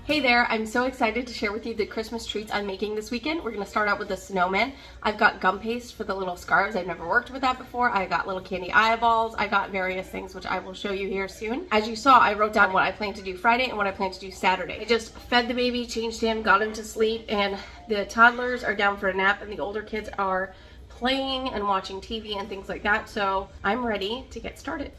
Hey there, I'm so excited to share with you the Christmas treats I'm making this weekend. We're going to start out with the snowman. I've got gum paste for the little scarves. I've never worked with that before. I got little candy eyeballs. I got various things which I will show you here soon. As you saw, I wrote down what I plan to do Friday and what I plan to do Saturday. I just fed the baby, changed him, got him to sleep, and the toddlers are down for a nap and the older kids are playing and watching TV and things like that. So I'm ready to get started.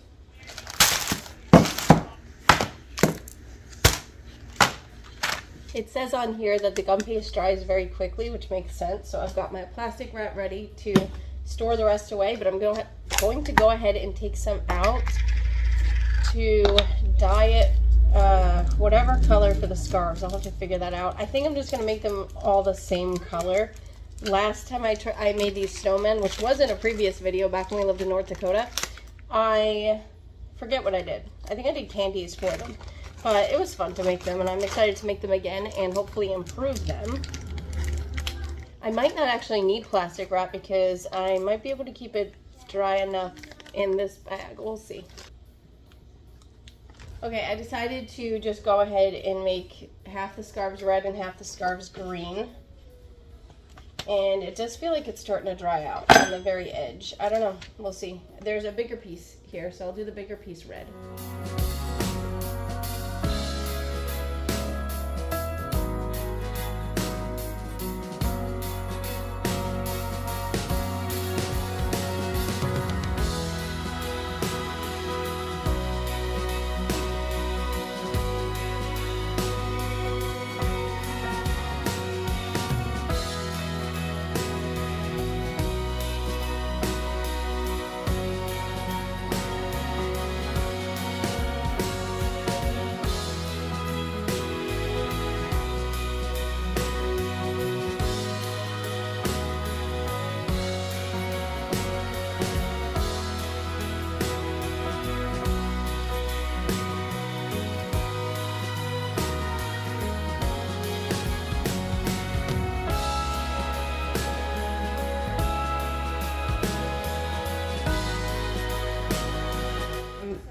It says on here that the gum paste dries very quickly, which makes sense. So I've got my plastic wrap ready to store the rest away, but I'm going to go ahead and take some out to dye it whatever color for the scarves. I'll have to figure that out. I think I'm just going to make them all the same color. Last time I made these snowmen, which was in a previous video back when we lived in North Dakota, I forget what I did. I think I did candies for them. But it was fun to make them, and I'm excited to make them again and hopefully improve them. I might not actually need plastic wrap because I might be able to keep it dry enough in this bag. We'll see. Okay, I decided to just go ahead and make half the scarves red and half the scarves green. And it does feel like it's starting to dry out on the very edge. I don't know. We'll see. There's a bigger piece here, so I'll do the bigger piece red.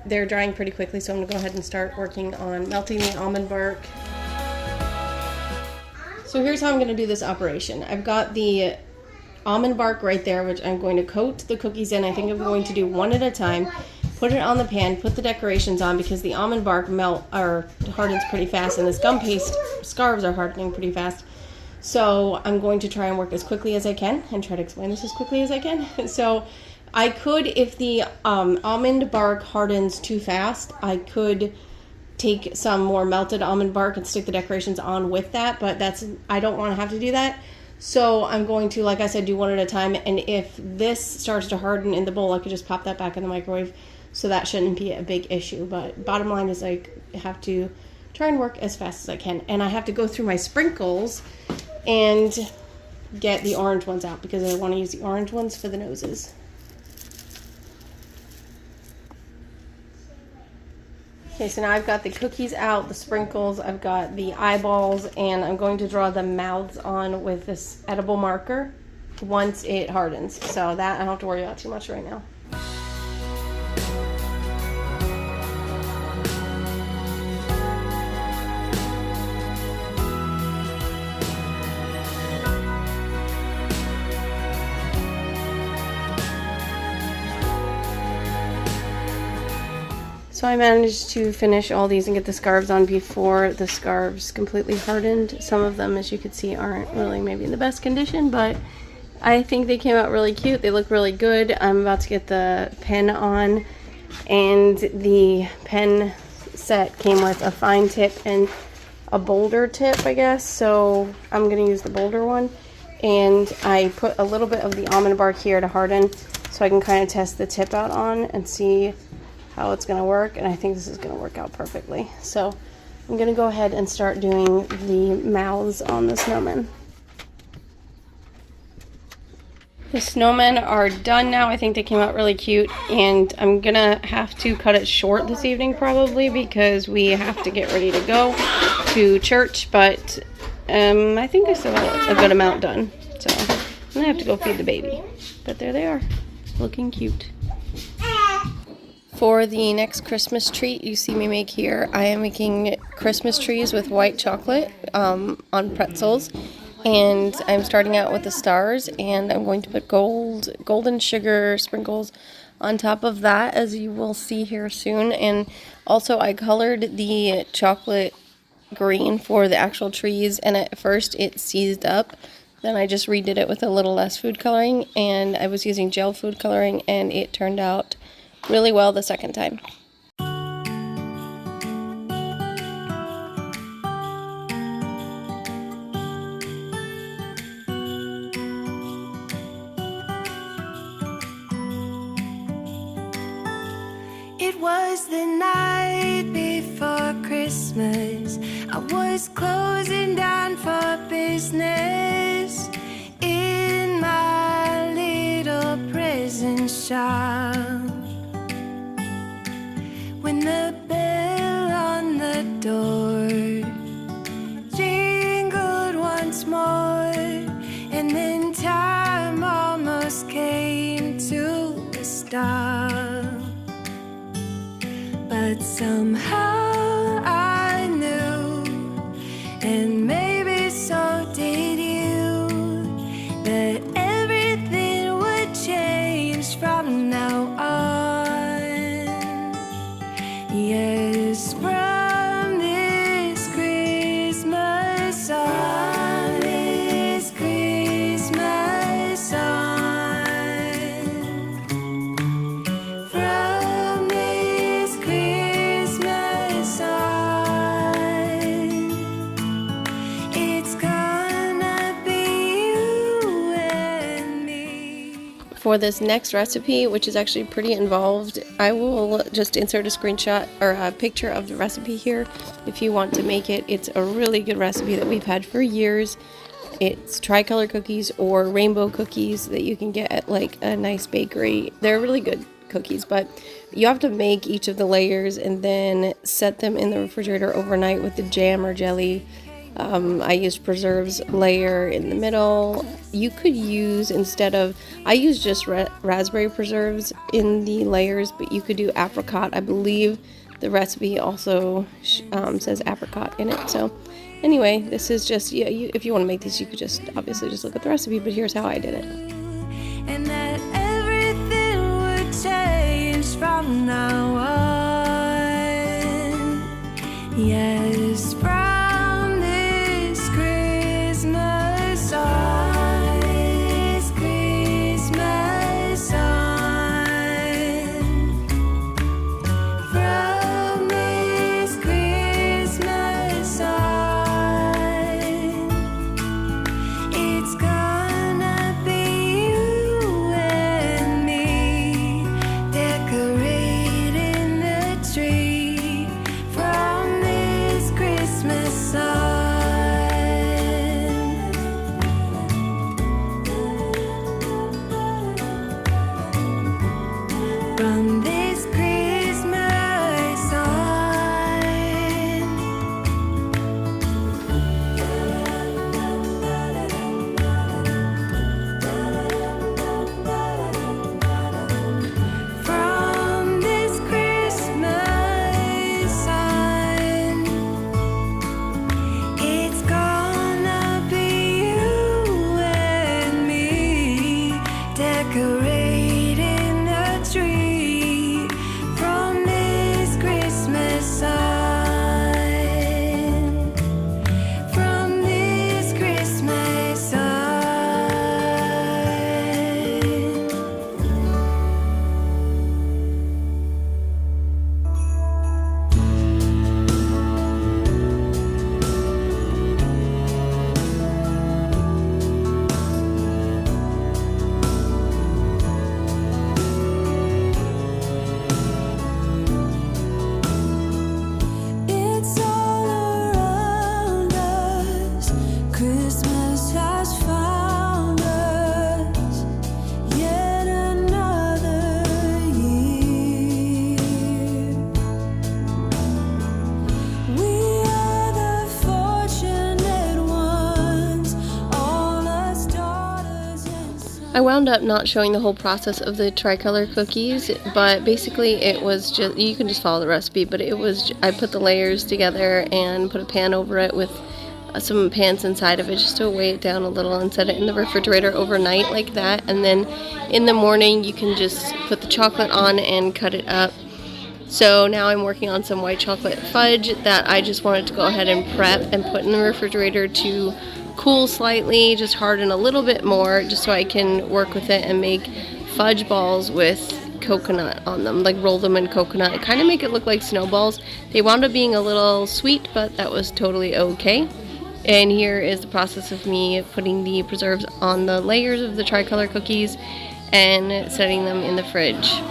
They're drying pretty quickly, so I'm going to go ahead and start working on melting the almond bark. So here's how I'm going to do this operation. I've got the almond bark right there, which I'm going to coat the cookies in. I think I'm going to do one at a time. Put it on the pan, put the decorations on because the almond bark hardens pretty fast, and this gum paste scarves are hardening pretty fast. So I'm going to try and work as quickly as I can and try to explain this as quickly as I can. So I could, if the almond bark hardens too fast, I could take some more melted almond bark and stick the decorations on with that, but I don't want to have to do that. So I'm going to, like I said, do one at a time, and if this starts to harden in the bowl, I could just pop that back in the microwave, so that shouldn't be a big issue. But bottom line is I have to try and work as fast as I can, and I have to go through my sprinkles and get the orange ones out because I want to use the orange ones for the noses. Okay, so now I've got the cookies out, the sprinkles, I've got the eyeballs, and I'm going to draw the mouths on with this edible marker once it hardens. So that I don't have to worry about too much right now. So I managed to finish all these and get the scarves on before the scarves completely hardened. Some of them, as you can see, aren't really maybe in the best condition, but I think they came out really cute. They look really good. I'm about to get the pen on, and the pen set came with a fine tip and a bolder tip, I guess. So I'm going to use the bolder one, and I put a little bit of the almond bark here to harden so I can kind of test the tip out on and see how it's going to work, and I think this is going to work out perfectly. So I'm going to go ahead and start doing the mouths on the snowmen. The snowmen are done now. I think they came out really cute, and I'm going to have to cut it short this evening probably because we have to get ready to go to church, but I think I still got a good amount done. So I'm going to have to go feed the baby. But there they are, looking cute. For the next Christmas treat you see me make here, I am making Christmas trees with white chocolate on pretzels. And I'm starting out with the stars, and I'm going to put golden sugar sprinkles on top of that, as you will see here soon. And also I colored the chocolate green for the actual trees, and at first it seized up. Then I just redid it with a little less food coloring, and I was using gel food coloring, and it turned out really well the second time. It was the night before Christmas. I was closing down for business in my little present shop, when the bell on the door jingled once more, and then time almost came to a stop. But somehow I knew, and maybe so did you, that everything would change from now on. Yes, from this Christmas on, this Christmas on, from this Christmas on, it's gonna be you and me. For this next recipe, which is actually pretty involved, I will just insert a screenshot or a picture of the recipe here if you want to make it. It's a really good recipe that we've had for years. It's tricolor cookies or rainbow cookies that you can get at like a nice bakery. They're really good cookies, but you have to make each of the layers and then set them in the refrigerator overnight with the jam or jelly. I used preserves layer in the middle. You could use, I use just raspberry preserves in the layers, but you could do apricot. I believe the recipe also says apricot in it. So anyway, this is just, if you want to make these, you could just obviously just look at the recipe, but here's how I did it. And that everything would change from now on. Yes, from this Christmas on, this Christmas on, from this Christmas on, it's gonna be you and me, decorating the tree from this Christmas I wound up not showing the whole process of the tricolor cookies, but basically it was just, you can just follow the recipe, but it was, I put the layers together and put a pan over it with some pans inside of it just to weigh it down a little and set it in the refrigerator overnight like that. And then in the morning you can just put the chocolate on and cut it up. So now I'm working on some white chocolate fudge that I just wanted to go ahead and prep and put in the refrigerator to cool slightly, just harden a little bit more, just so I can work with it and make fudge balls with coconut on them, like roll them in coconut, kind of make it look like snowballs. They wound up being a little sweet, but that was totally okay. And here is the process of me putting the preserves on the layers of the tricolor cookies and setting them in the fridge.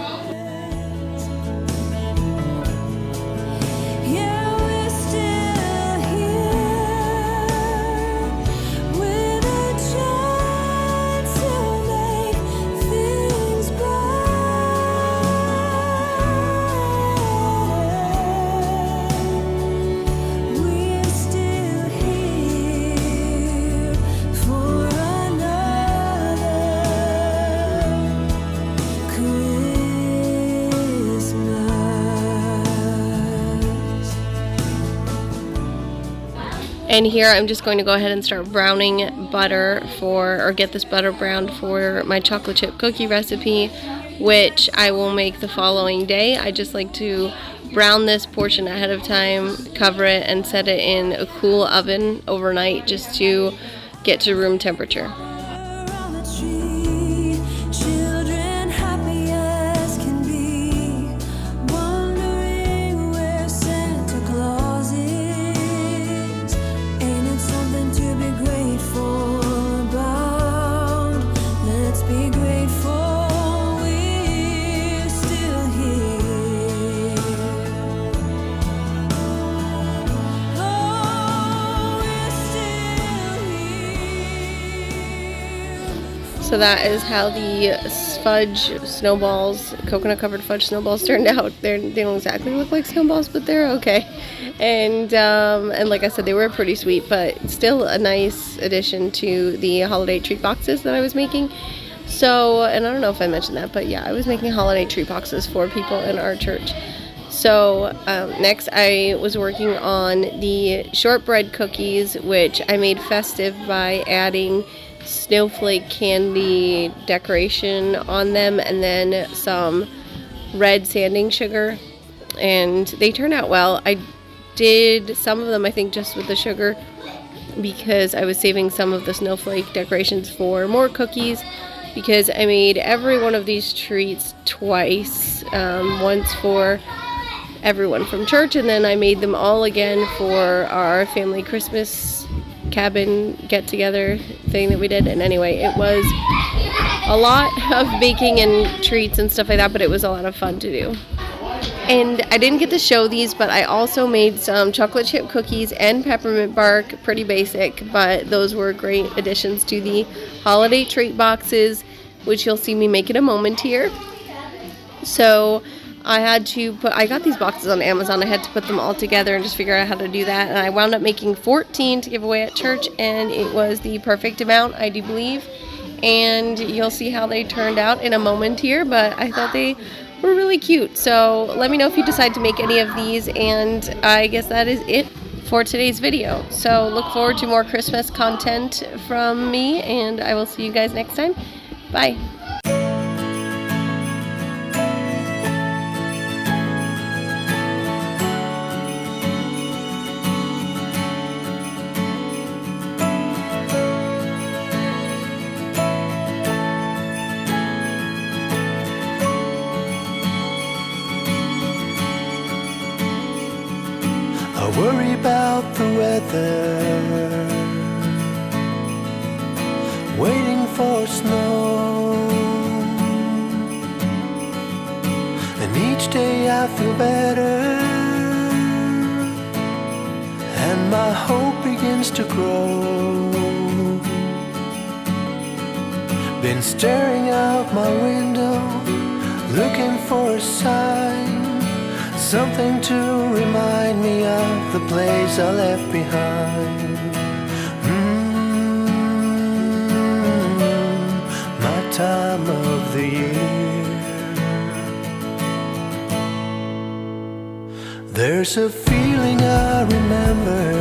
And here I'm just going to go ahead and start browning butter or get this butter browned for my chocolate chip cookie recipe, which I will make the following day. I just like to brown this portion ahead of time, cover it, and set it in a cool oven overnight just to get to room temperature. So that is how the fudge snowballs, coconut covered fudge snowballs turned out. They don't exactly look like snowballs, but they're okay. And like I said, they were pretty sweet, but still a nice addition to the holiday treat boxes that I was making. So, and I don't know if I mentioned that, but yeah, I was making holiday treat boxes for people in our church. So next I was working on the shortbread cookies, which I made festive by adding snowflake candy decoration on them and then some red sanding sugar, and they turned out well. I did some of them I think just with the sugar because I was saving some of the snowflake decorations for more cookies, because I made every one of these treats twice, once for everyone from church, and then I made them all again for our family Christmas cabin get-together thing that we did. And anyway, it was a lot of baking and treats and stuff like that, but it was a lot of fun to do. And I didn't get to show these, but I also made some chocolate chip cookies and peppermint bark, pretty basic, but those were great additions to the holiday treat boxes, which you'll see me make in a moment here. So I got these boxes on Amazon. I had to put them all together and just figure out how to do that. And I wound up making 14 to give away at church, and it was the perfect amount, I do believe. And you'll see how they turned out in a moment here, but I thought they were really cute. So let me know if you decide to make any of these, and I guess that is it for today's video. So look forward to more Christmas content from me, and I will see you guys next time. Bye. I worry about the weather, waiting for snow, and each day I feel better, and my hope begins to grow. Been staring out my window, looking for a sign, something to remind me of the place I left behind. My There's a feeling I remember